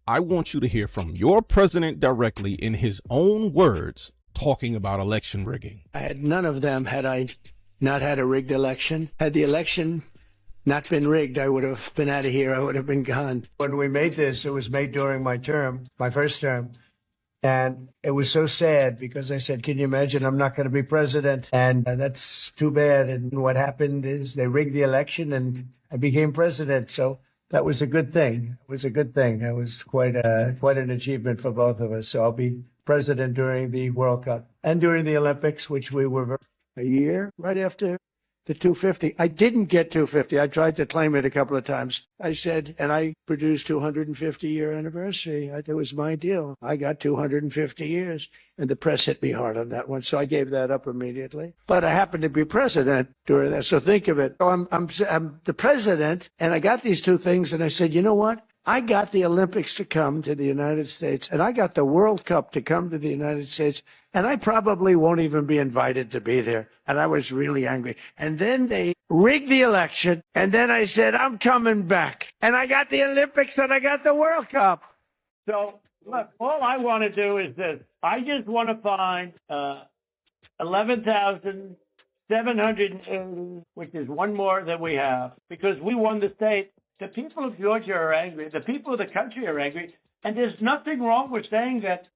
I want you to hear from your president directly in his own words talking about election rigging. I had none of them had I not had a rigged election. Had the election not been rigged, I would have been out of here. I would have been gone. When we made this, it was made during my term, my first term. And it was so sad because I said, can you imagine I'm not going to be president? And that's too bad. And what happened is they rigged the election and I became president. So that was a good thing. It was a good thing. It was quite an achievement for both of us. So I'll be president during the World Cup and during the Olympics, which we were a year right after the 250. I didn't get 250. I tried to claim it a couple of times. I said, and I produced 250-year anniversary. It was my deal. I got 250 years, and the press hit me hard on that one, so I gave that up immediately. But I happened to be president during that, so think of it. So I'm the president, and I got these two things, and I said, you know what? I got the Olympics to come to the United States, and I got the World Cup to come to the United States, and I probably won't even be invited to be there. And I was really angry. And then they rigged the election, and then I said, I'm coming back. And I got the Olympics, and I got the World Cup. So, look, all I want to do is this. I just want to find 11,780, which is one more than we have, because we won the state. The people of Georgia are angry. The people of the country are angry. And there's nothing wrong with saying that,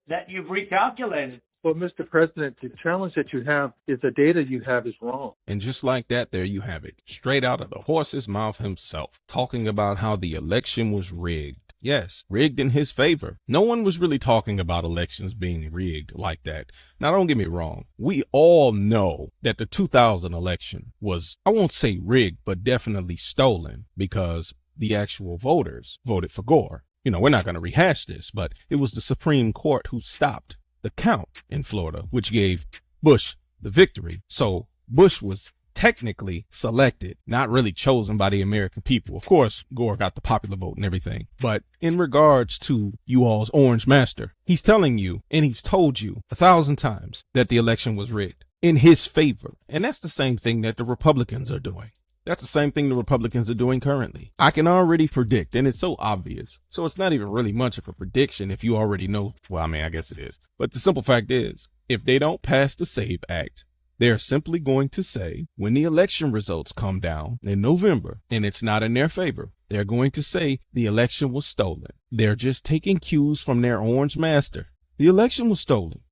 that you've recalculated. Well, Mr. President, the challenge that you have is the data you have is wrong. And just like that, there you have it. Straight out of the horse's mouth himself, talking about how the election was rigged. Yes, rigged in his favor. No one was really talking about elections being rigged like that. Now, don't get me wrong. We all know that the 2000 election was, I won't say rigged, but definitely stolen because the actual voters voted for Gore. We're not going to rehash this, but it was the Supreme Court who stopped the count in Florida, which gave Bush the victory. So Bush was technically selected, not really chosen by the American people. Of course, Gore got the popular vote and everything. But in regards to you all's Orange Master, he's telling you, and he's told you 1,000 times that the election was rigged in his favor. And that's the same thing that the Republicans are doing. That's the same thing the Republicans are doing currently. I can already predict, and it's so obvious. So it's not even really much of a prediction if you already know. Well, I mean, I guess it is. But the simple fact is, if they don't pass the SAVE Act, they're simply going to say, when the election results come down in November and it's not in their favor, they're going to say the election was stolen. They're just taking cues from their Orange Master. The election was stolen.